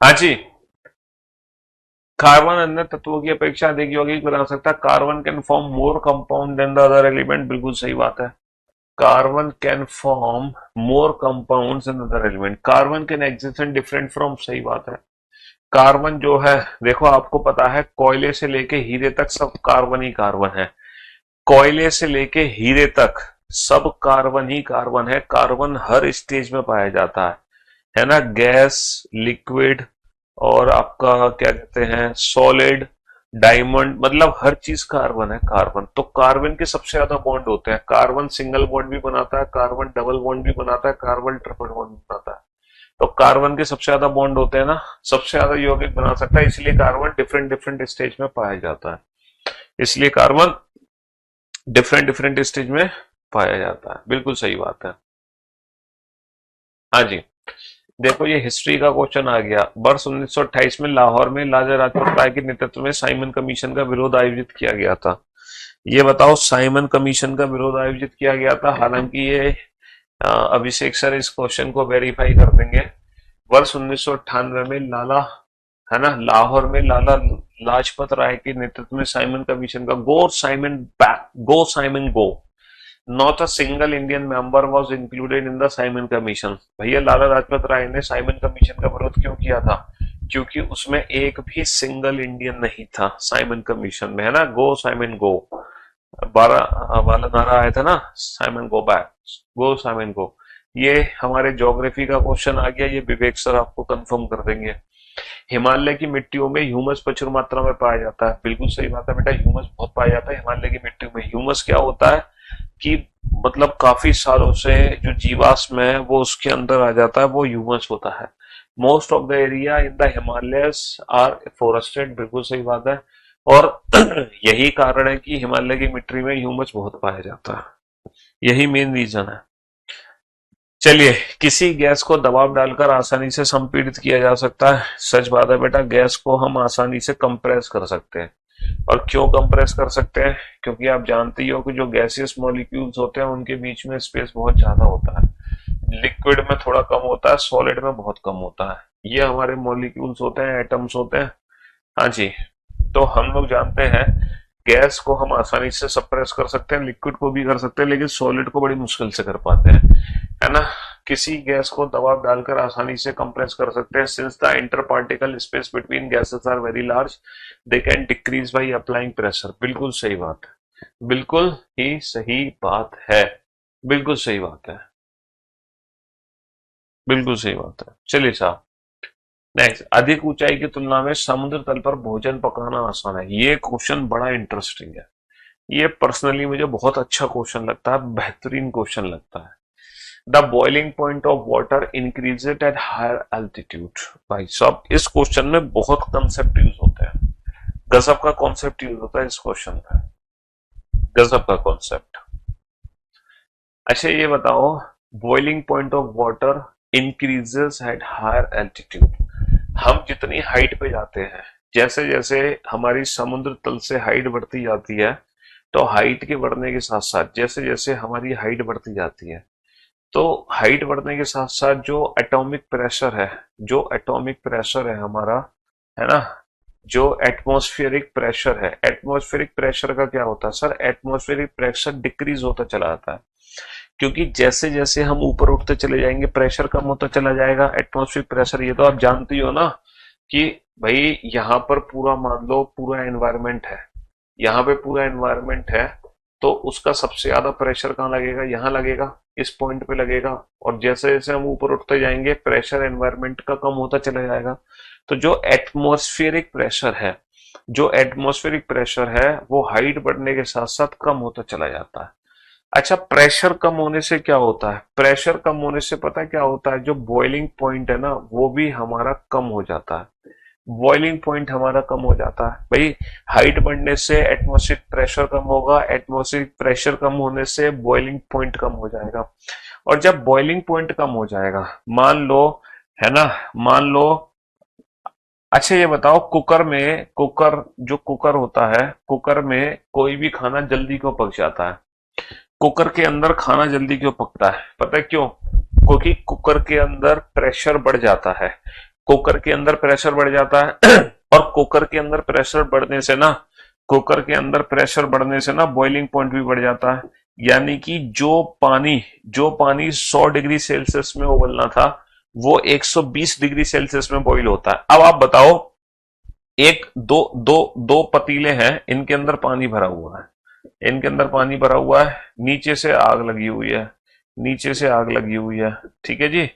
हाँ जी, कार्बन अन्य तत्वों की अपेक्षा अधिक यौगिक बना सकता है। Carbon can form more compound than the other element, बिल्कुल सही बात है। Carbon can form more compounds than other element. Carbon can exist in different from, सही बात है। कार्बन जो है, देखो आपको पता है कोयले से लेके हीरे तक सब कार्बन ही कार्बन है। कोयले से लेके हीरे तक सब कार्बन ही कार्बन है, कार्बन हर स्टेज में पाया जाता है ना, गैस, लिक्विड और आपका क्या कहते हैं सॉलिड, डायमंड, मतलब हर चीज कार्बन है कार्बन। तो कार्बन के सबसे ज्यादा बॉन्ड होते हैं, कार्बन सिंगल बॉन्ड भी बनाता है, कार्बन डबल बॉन्ड भी बनाता है, कार्बन ट्रिपल बॉन्ड भी बनाता है। तो कार्बन के सबसे ज्यादा बॉन्ड होते हैं ना, सबसे ज्यादा यौगिक बना सकता है, इसलिए कार्बन डिफरेंट डिफरेंट स्टेज में पाया जाता है, इसलिए कार्बन डिफरेंट डिफरेंट स्टेज में पाया जाता है। बिल्कुल सही बात है। हाँ जी, देखो ये हिस्ट्री का क्वेश्चन आ गया। वर्ष 1928 में लाहौर में लाला लाजपत राय के नेतृत्व में साइमन कमीशन का विरोध आयोजित किया गया था। ये बताओ साइमन कमीशन का विरोध आयोजित किया गया था, हालांकि ये अभिषेक सर इस क्वेश्चन को वेरीफाई कर देंगे। वर्ष 1998 में लाला, है ना, लाहौर में लाला लाजपत राय के नेतृत्व में साइमन कमीशन का go Simon back, go Simon go, not a single Indian member was included in the Simon commission. भैया लाला लाजपत राय ने साइमन कमीशन का विरोध क्यों किया था? क्योंकि उसमें एक भी सिंगल इंडियन नहीं था साइमन कमीशन में, है ना, गो साइमन गो, 12 वाला नारा आया था ना, Simon go back, go Simon गो। ये हमारे ज्योग्राफी का क्वेश्चन आ गया, ये विवेक सर आपको कंफर्म कर देंगे। हिमालय की मिट्टियों में ह्यूमस प्रचुर मात्रा में पाया जाता है। बिल्कुल सही बात है बेटा, ह्यूमस बहुत पाया जाता है हिमालय की मिट्टियों में। ह्यूमस क्या होता है कि मतलब काफी सालों से जो जीवाश्म है वो उसके अंदर आ जाता है, वो ह्यूमस होता है। Most of the area in the Himalayas are forested, बिल्कुल सही बात है। और यही कारण है कि हिमालय की मिट्टी में ह्यूमस बहुत पाया जाता है, यही मेन रीजन है। चलिए, किसी गैस को दबाव डालकर आसानी से संपीड़ित किया जा सकता है। सच बात है बेटा, गैस को हम आसानी से कंप्रेस कर सकते हैं। और क्यों कंप्रेस कर सकते हैं? क्योंकि आप जानते ही हो कि जो गैसियस मॉलिक्यूल्स होते हैं उनके बीच में स्पेस बहुत ज्यादा होता है। लिक्विड में थोड़ा कम होता है, सॉलिड में बहुत कम होता है। ये हमारे मॉलिक्यूल्स होते हैं, एटम्स होते हैं। हाँ जी, तो हम लोग जानते हैं गैस को हम आसानी से सप्रेस कर सकते हैं, लिक्विड को भी कर सकते हैं, लेकिन सॉलिड को बड़ी मुश्किल से कर पाते हैं, है ना। किसी गैस को दबाव डालकर आसानी से कंप्रेस कर सकते हैं। Since the inter particle space between gases are very large, they can decrease by applying pressure. बिल्कुल सही बात है, बिल्कुल ही सही बात है, बिल्कुल सही बात है, बिल्कुल सही बात है। चलिए साहब, नेक्स्ट, अधिक ऊंचाई की तुलना में समुद्र तल पर भोजन पकाना आसान है। ये क्वेश्चन बड़ा इंटरेस्टिंग है, ये पर्सनली मुझे बहुत अच्छा क्वेश्चन लगता है, बेहतरीन क्वेश्चन लगता है। The boiling point of water increases at higher altitude. भाई साहब, इस क्वेश्चन में बहुत कंसेप्ट यूज होते हैं, गजब का कॉन्सेप्ट यूज होता है इस क्वेश्चन में, गजब का कॉन्सेप्ट। अच्छा ये बताओ, boiling point of water increases at higher altitude. हम जितनी हाइट पे जाते हैं, जैसे जैसे हमारी समुद्र तल से हाइट बढ़ती जाती है, तो हाइट के बढ़ने के साथ साथ जैसे जैसे हमारी हाइट बढ़ती जाती है, तो हाइट बढ़ने के साथ साथ जो एटॉमिक प्रेशर है, जो एटॉमिक प्रेशर है हमारा, है ना, जो एटमॉस्फेरिक प्रेशर है, एटमॉस्फेरिक प्रेशर का क्या होता है सर? एटमॉस्फेरिक प्रेशर डिक्रीज होता चला जाता है, क्योंकि जैसे जैसे हम ऊपर उठते चले जाएंगे प्रेशर कम होता चला जाएगा, एटमॉस्फेरिक प्रेशर। ये तो आप जानते ही हो ना कि भाई यहाँ पर पूरा मान लो पूरा एनवायरमेंट है, यहाँ पे पूरा एनवायरमेंट है, तो उसका सबसे ज्यादा प्रेशर कहाँ लगेगा? यहाँ लगेगा, इस पॉइंट पे लगेगा। और जैसे जैसे हम ऊपर उठते जाएंगे प्रेशर एनवायरमेंट का कम होता चला जाएगा। तो जो एटमॉस्फेरिक प्रेशर है, जो एटमॉस्फेरिक प्रेशर है वो हाइट बढ़ने के साथ साथ कम होता चला जाता है। अच्छा, प्रेशर कम होने से क्या होता है? प्रेशर कम होने से पता है क्या होता है? जो बॉइलिंग पॉइंट है ना वो भी हमारा कम हो जाता है, बॉइलिंग पॉइंट हमारा कम हो जाता है। भाई हाइट बढ़ने से एटमॉस्फेरिक प्रेशर कम होगा, एटमॉस्फेरिक प्रेशर कम होने से बॉइलिंग पॉइंट कम हो जाएगा। और जब बॉइलिंग पॉइंट कम हो जाएगा, मान लो, है ना, मान लो, अच्छा ये बताओ, कुकर में, कुकर जो कुकर होता है, कुकर में कोई भी खाना जल्दी क्यों पक जाता है? कुकर के अंदर खाना जल्दी क्यों पकता है? पता है क्यों? क्योंकि कुकर के अंदर प्रेशर बढ़ जाता है, कुकर के अंदर प्रेशर बढ़ जाता है। और कुकर के अंदर प्रेशर बढ़ने से ना, कुकर के अंदर प्रेशर बढ़ने से ना बॉइलिंग पॉइंट भी बढ़ जाता है। यानी कि जो पानी 100 डिग्री सेल्सियस में उबलना था वो 120 डिग्री सेल्सियस में बॉईल होता है। अब आप बताओ, एक दो दो दो पतीले हैं, इनके अंदर पानी भरा हुआ है, इनके अंदर पानी भरा हुआ है, नीचे से आग लगी हुई है, नीचे से आग लगी हुई है, ठीक है जी।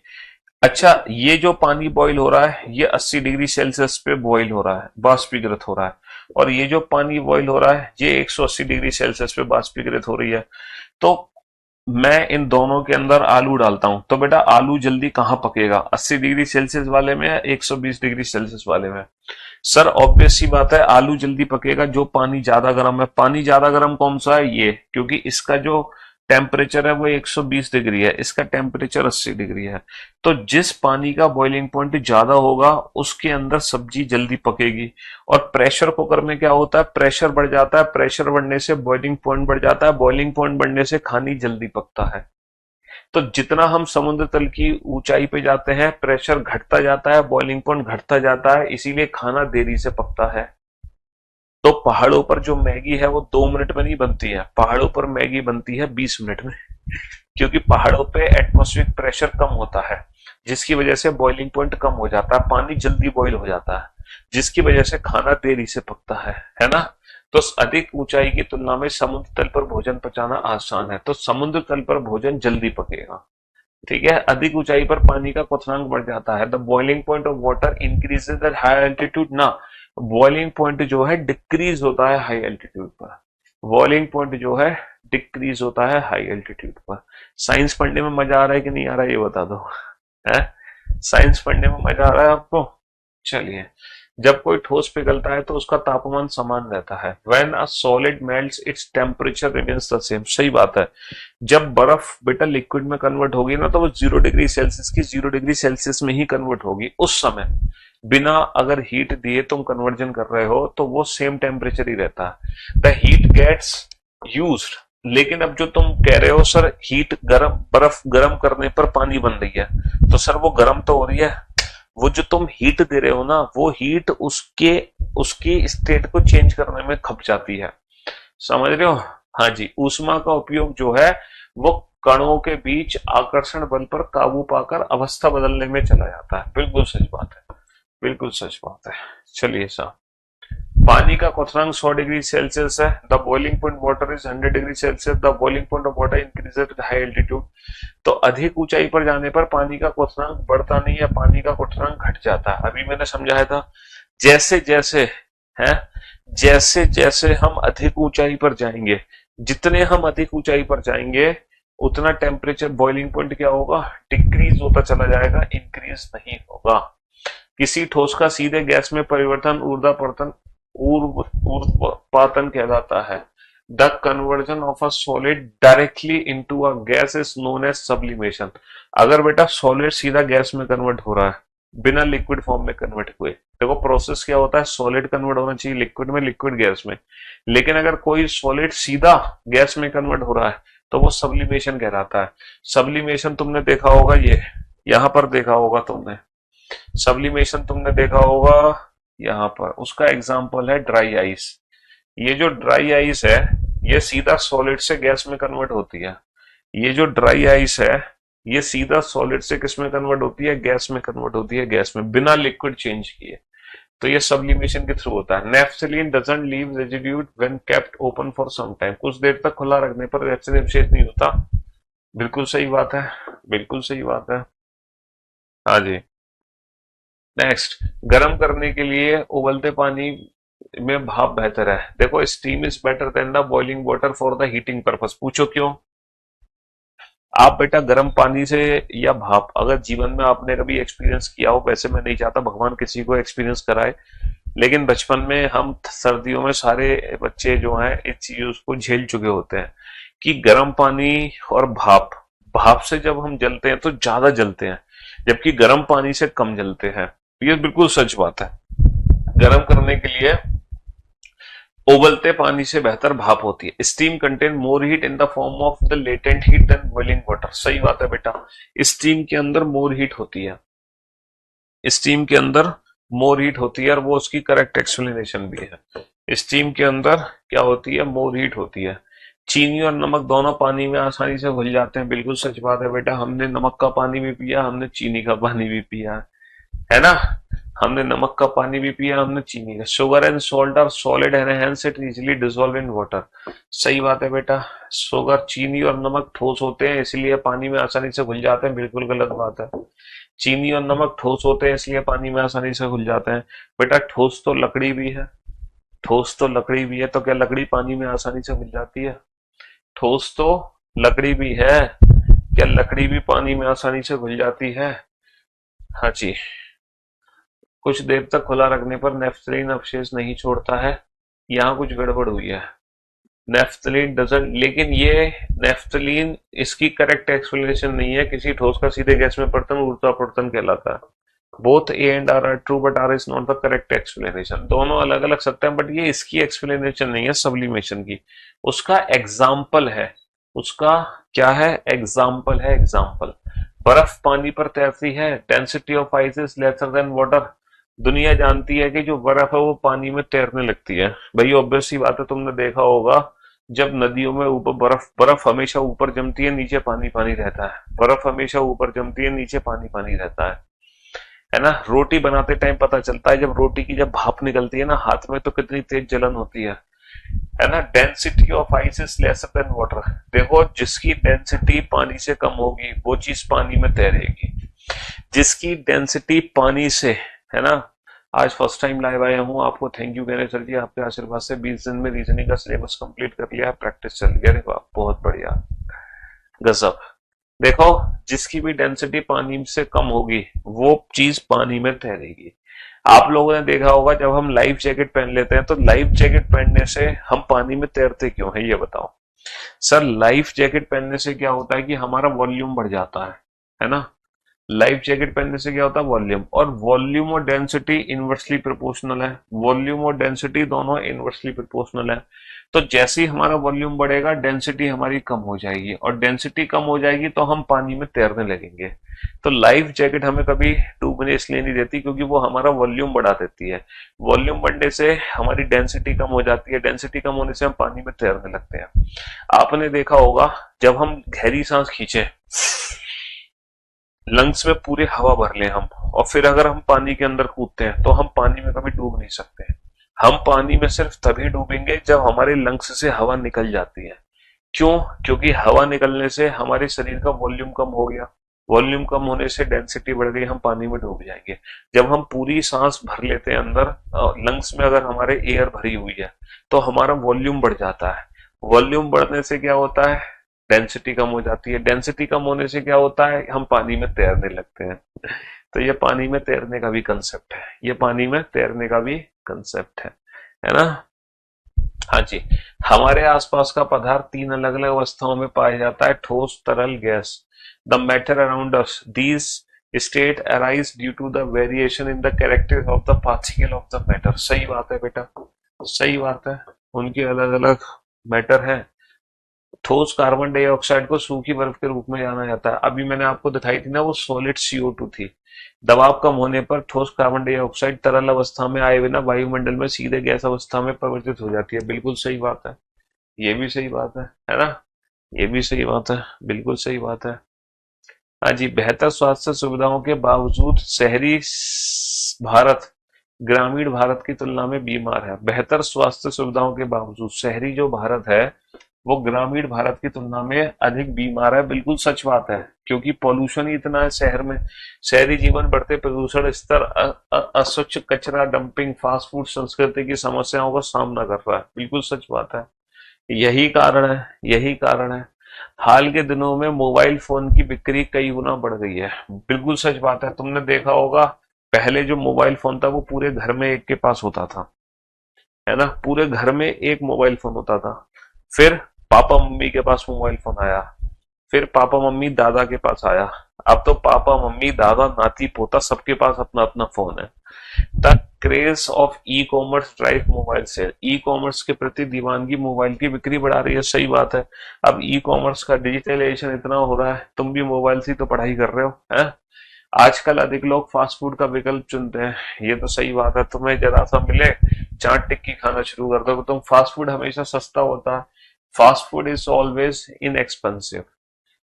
अच्छा, ये जो पानी बॉईल हो रहा है ये 80 डिग्री सेल्सियस पे बॉईल हो रहा है, बाष्पीकृत हो रहा है, और ये जो पानी बॉईल हो रहा है ये 180 डिग्री सेल्सियस पे बाष्पीकृत हो रही है। तो मैं इन दोनों के अंदर आलू डालता हूं, तो बेटा आलू जल्दी कहां पकेगा, 80 डिग्री सेल्सियस वाले में या 120 डिग्री सेल्सियस वाले में? सर ऑब्वियस सी बात है, आलू जल्दी पकेगा जो पानी ज्यादा गर्म है। पानी ज्यादा गर्म कौन सा है? ये, क्योंकि इसका जो टेम्परेचर है वो 120 डिग्री है, इसका टेम्परेचर 80 डिग्री है। तो जिस पानी का बॉइलिंग पॉइंट ज्यादा होगा उसके अंदर सब्जी जल्दी पकेगी। और प्रेशर कुकर में क्या होता है, प्रेशर बढ़ जाता है, प्रेशर बढ़ने से बॉइलिंग पॉइंट बढ़ जाता है, बॉइलिंग पॉइंट बढ़ने से खानी जल्दी पकता है। तो जितना हम समुद्र तल की ऊंचाई पे जाते हैं प्रेशर घटता जाता है, बॉइलिंग पॉइंट घटता जाता है, इसीलिए खाना देरी से पकता है। तो पहाड़ों पर जो मैगी है वो 2 मिनट में नहीं बनती है, पहाड़ों पर मैगी बनती है 20 मिनट में, क्योंकि पहाड़ों पे एटमॉस्फेरिक प्रेशर कम होता है, जिसकी वजह से बॉइलिंग पॉइंट कम हो जाता है, पानी जल्दी बॉइल हो जाता है, जिसकी वजह से खाना देरी से पकता है ना। तो अधिक ऊंचाई की तुलना में समुद्र तल पर भोजन पचाना आसान है, तो समुद्र तल पर भोजन जल्दी पकेगा, ठीक है। अधिक ऊंचाई पर पानी का क्वथनांक बढ़ जाता है, the boiling point of water increases at high altitude ना, बॉइलिंग पॉइंट जो है डिक्रीज होता है हाई एल्टीट्यूड पर, बॉइलिंग पॉइंट जो है डिक्रीज होता है हाई एल्टीट्यूड पर। साइंस पढ़ने में मजा आ रहा है कि नहीं आ रहा है ये बता दो, है? साइंस पढ़ने में मजा आ रहा है आपको? चलिए, जब कोई ठोस पिघलता है तो उसका तापमान समान रहता है। When a solid melts, its temperature remains the same। सही बात है, जब बर्फ बेटा लिक्विड में कन्वर्ट होगी ना तो वो 0 डिग्री सेल्सियस की 0 डिग्री सेल्सियस में ही कन्वर्ट होगी। उस समय बिना अगर हीट दिए तुम कन्वर्जन कर रहे हो तो वो सेम टेम्परेचर ही रहता है, द हीट गेट्स यूज्ड। लेकिन अब जो तुम कह रहे हो सर हीट गर्म, बर्फ गर्म करने पर पानी बन रही है, तो सर वो गर्म तो हो रही है, वो जो तुम हीट दे रहे हो ना वो हीट उसके उसकी स्टेट को चेंज करने में खप जाती है, समझ रहे हो? हाँ जी, ऊष्मा का उपयोग जो है वो कणों के बीच आकर्षण बल पर काबू पाकर अवस्था बदलने में चला जाता है। बिल्कुल सच बात है, बिल्कुल सच बात है। चलिए साहब, पानी का क्वथनांक 100 डिग्री सेल्सियस है, the boiling point water is 100 degree Celsius, the boiling point of water increases at high altitude. तो अधिक ऊंचाई पर जाने पर पानी का क्वथनांक बढ़ता नहीं है, पानी का क्वथनांक घट जाता है। अभी मैंने समझाया था, जैसे जैसे है, जैसे जैसे हम अधिक ऊंचाई पर जाएंगे, जितने हम अधिक ऊंचाई पर जाएंगे उतना टेम्परेचर बॉइलिंग पॉइंट क्या होगा, डिक्रीज होता चला जाएगा, इंक्रीज नहीं होगा। किसी ठोस का सीधे गैस में परिवर्तन ऊर्ध्वपातन कहलाता है। The conversion of a solid directly into a gas is known as sublimation. अगर बेटा सॉलिड सीधा गैस में कन्वर्ट हो रहा है बिना लिक्विड फॉर्म में कन्वर्ट हुए, देखो प्रोसेस क्या होता है, सॉलिड कन्वर्ट होना चाहिए लिक्विड में, लिक्विड गैस में, लेकिन अगर कोई सॉलिड सीधा गैस में कन्वर्ट हो रहा है तो वो सब्लिमेशन कहलाता है। सब्लिमेशन तुमने देखा होगा, ये यहां पर देखा होगा तुमने, सब्लिमेशन तुमने देखा होगा यहां पर, उसका एग्जांपल है ड्राई आइस। ये जो ड्राई आइस है ये सीधा सॉलिड से गैस में कन्वर्ट होती है, ये जो ड्राई आइस है ये सीधा सॉलिड से किस में कन्वर्ट होती है, गैस में कन्वर्ट होती है, गैस में, बिना लिक्विड चेंज किए। तो ये सब्लिमेशन के थ्रू होता है। Naphthalene doesn't leave residue when kept open for some time. कुछ देर तक खुला रखने पर रेसिड्यू अवशेष नहीं होता। बिल्कुल सही बात है, बिल्कुल सही बात है। हाँ जी, नेक्स्ट, गर्म करने के लिए उबलते पानी में भाप बेहतर है। देखो, steam is better than the boiling water for the heating purpose. पूछो क्यों? आप बेटा गर्म पानी से या भाप, अगर जीवन में आपने कभी एक्सपीरियंस किया हो, वैसे मैं नहीं चाहता भगवान किसी को एक्सपीरियंस कराए, लेकिन बचपन में हम सर्दियों में सारे बच्चे जो हैं इस चीज को झेल चुके होते हैं कि गर्म पानी और भाप, भाप से जब हम जलते हैं तो ज्यादा जलते हैं जबकि गर्म पानी से कम जलते हैं। ये बिल्कुल सच बात है। गर्म करने के लिए उबलते पानी से बेहतर भाप होती है। Steam contain more heat in the form of the latent heat than boiling water. सही बात है बेटा, स्टीम के अंदर मोर हीट होती है, स्टीम के अंदर मोर हीट होती है, और वो उसकी करेक्ट एक्सप्लेनेशन भी है। स्टीम के अंदर क्या होती है, मोर हीट होती है। चीनी और नमक दोनों पानी में आसानी से घुल जाते हैं। बिल्कुल सच बात है बेटा, हमने नमक का पानी भी पिया, हमने चीनी का पानी भी पिया है ना। हमने नमक का पानी भी पिया, हमने चीनी का। Sugar and salt are solid and hence it easily dissolve in water. सही बात है बेटा, शुगर, चीनी और नमक ठोस होते हैं इसलिए पानी में आसानी से घुल जाते हैं, बिल्कुल गलत बात है। चीनी और नमक ठोस होते हैं इसलिए पानी में आसानी से घुल जाते हैं। बेटा ठोस तो लकड़ी भी है, ठोस तो लकड़ी भी है, तो क्या लकड़ी पानी में आसानी से घुल जाती है? ठोस तो लकड़ी भी है, क्या लकड़ी भी पानी में आसानी से घुल जाती है? हाँ जी। कुछ देर तक खुला रखने पर नेफ्थलीन अवशेष नहीं छोड़ता है, यहाँ कुछ गड़बड़ हुई है। नेफ्थलीन डजंट, लेकिन ये नेफ्थलीन इसकी करेक्ट एक्सप्लेनेशन नहीं है। किसी ठोस का सीधे गैस में परिवर्तन ऊर्जा परिवर्तन कहलाता है। Both A and R true but R is not the correct explanation. दोनों अलग अलग सत्य हैं बट ये इसकी एक्सप्लेनेशन नहीं है सब्लिमेशन की, उसका एग्जाम्पल है। उसका क्या है? एग्जाम्पल है, एग्जाम्पल। बर्फ पानी पर तैरती है, density of ice is lesser than water. दुनिया जानती है कि जो बर्फ है वो पानी में तैरने लगती है। भाई ऑब्वियस सी बात है, तुमने देखा होगा जब नदियों में ऊपर बर्फ, बर्फ हमेशा ऊपर जमती है, नीचे पानी पानी रहता है। बर्फ हमेशा ऊपर जमती है, नीचे पानी पानी रहता है ना। रोटी बनाते टाइम पता चलता है, जब रोटी की जब भाप निकलती है ना हाथ में, तो कितनी तेज जलन होती है ना। Density of ice is lesser than water. देखो जिसकी डेंसिटी पानी से कम होगी वो चीज पानी में तैरेगी। जिसकी डेंसिटी पानी से, है ना। आज फर्स्ट टाइम लाइव आया हूँ, आपको थैंक यू कह रहे सर जी, आपके आशीर्वाद से 20 दिन में रीजनिंग का सिलेबस कंप्लीट कर लिया, प्रैक्टिस चल गया। अरे वाह, बहुत बढ़िया, गजब। देखो जिसकी भी डेंसिटी पानी से कम होगी वो चीज पानी में तैरेगी। आप लोगों ने देखा होगा जब हम लाइफ जैकेट पहन लेते हैं, तो लाइफ जैकेट पहनने से हम पानी में तैरते क्यों हैं, ये बताओ। सर लाइफ जैकेट पहनने से क्या होता है कि हमारा वॉल्यूम बढ़ जाता है ना। लाइफ जैकेट पहनने से क्या होता है? वॉल्यूम, और वॉल्यूम और डेंसिटी इनवर्सली प्रोपोर्शनल है। वॉल्यूम और डेंसिटी दोनों इनवर्सली प्रोपोर्शनल है। तो जैसे ही हमारा वॉल्यूम बढ़ेगा डेंसिटी हमारी कम हो जाएगी, और डेंसिटी कम हो जाएगी तो हम पानी में तैरने लगेंगे। तो लाइफ जैकेट हमें कभी डूबने इसलिए नहीं देती क्योंकि वो हमारा वॉल्यूम बढ़ा देती है। वॉल्यूम बढ़ने से हमारी डेंसिटी कम हो जाती है, डेंसिटी कम होने से हम पानी में तैरने लगते हैं। आपने देखा होगा जब हम गहरी सांस खींचे, लंग्स में पूरे हवा भर लें हम, और फिर अगर हम पानी के अंदर कूदते हैं तो हम पानी में कभी डूब नहीं सकते। हम पानी में सिर्फ तभी डूबेंगे जब हमारे लंग्स से हवा निकल जाती है। क्यों? क्योंकि हवा निकलने से हमारे शरीर का वॉल्यूम कम हो गया, वॉल्यूम कम होने से डेंसिटी बढ़ गई, हम पानी में डूब जाएंगे। जब हम पूरी सांस भर लेते हैं अंदर, लंग्स में अगर हमारे एयर भरी हुई है तो हमारा वॉल्यूम बढ़ जाता है। वॉल्यूम बढ़ने से क्या होता है? डेंसिटी कम हो जाती है। डेंसिटी कम होने से क्या होता है? हम पानी में तैरने लगते हैं। तो ये पानी में तैरने का भी कंसेप्ट है, ये पानी में तैरने का भी कंसेप्ट है ना। हाँ जी। हमारे आसपास का पदार्थ तीन अलग अलग अवस्थाओं में पाया जाता है: ठोस, तरल, gas. The matter around us, these state arise due to the variation in the character of the particle of the matter. सही बात है बेटा, सही बात है, उनके अलग अलग मैटर है। ठोस कार्बन डाइऑक्साइड को सूखी बर्फ के रूप में जाना जाता है। अभी मैंने आपको दिखाई थी ना, वो सॉलिड CO2 थी। दबाव कम होने पर ठोस कार्बन डाइऑक्साइड तरल अवस्था में आए बिना वायुमंडल में सीधे गैस अवस्था में परिवर्तित हो जाती है। बिल्कुल सही बात है, ये भी सही बात है ना। ये भी सही बात है, बिल्कुल सही बात है। हाँ जी। बेहतर स्वास्थ्य सुविधाओं के बावजूद शहरी भारत ग्रामीण भारत की तुलना में बीमार है। बेहतर स्वास्थ्य सुविधाओं के बावजूद शहरी जो भारत है वो ग्रामीण भारत की तुलना में अधिक बीमार है। बिल्कुल सच बात है, क्योंकि पॉल्यूशन ही इतना है शहर में। शहरी जीवन बढ़ते प्रदूषण स्तर, अस्वच्छ कचरा डंपिंग, फास्ट फूड संस्कृति की समस्याओं का सामना कर रहा है। बिल्कुल सच बात है, यही कारण है, यही कारण है। हाल के दिनों में मोबाइल फोन की बिक्री कई गुना बढ़ गई है। बिल्कुल सच बात है। तुमने देखा होगा पहले जो मोबाइल फोन था वो पूरे घर में एक के पास होता था, है ना। पूरे घर में एक मोबाइल फोन होता था। फिर पापा मम्मी के पास मोबाइल फोन आया, फिर पापा मम्मी दादा के पास आया, अब तो पापा मम्मी दादा नाती पोता सबके पास अपना अपना फोन है। The craze of e commerce drive mobile sale. E commerce के प्रति दीवानगी मोबाइल की बिक्री बढ़ा रही है। सही बात है। अब ई कॉमर्स का डिजिटलाइजेशन इतना हो रहा है, तुम भी मोबाइल से तो पढ़ाई कर रहे हो, है। आजकल अधिक लोग फास्ट फूड का विकल्प चुनते हैं, ये तो सही बात है। तुम्हें जरा सा मिले चाट टिक्की खाना शुरू कर दो, तुम फास्ट फूड हमेशा सस्ता होता है। Fast food is always inexpensive.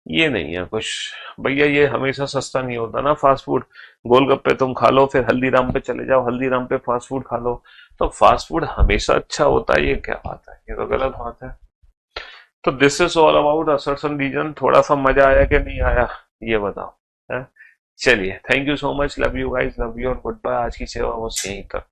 ये नहीं है कुछ भैया, ये हमेशा सस्ता नहीं होता ना फास्ट फूड। गोलगप्पे तुम खा लो, फिर हल्दीराम पे चले जाओ, हल्दीराम पे फास्ट फूड खा लो, तो फास्ट फूड हमेशा अच्छा होता है, ये क्या बात है, ये तो गलत बात है। तो this is all about assertion reason. थोड़ा सा मजा आया कि नहीं आया, ये बताओ, है? चलिए, thank you so much, love you guys, love you और गुड बाय। आज की सेवा बस यहीं तक।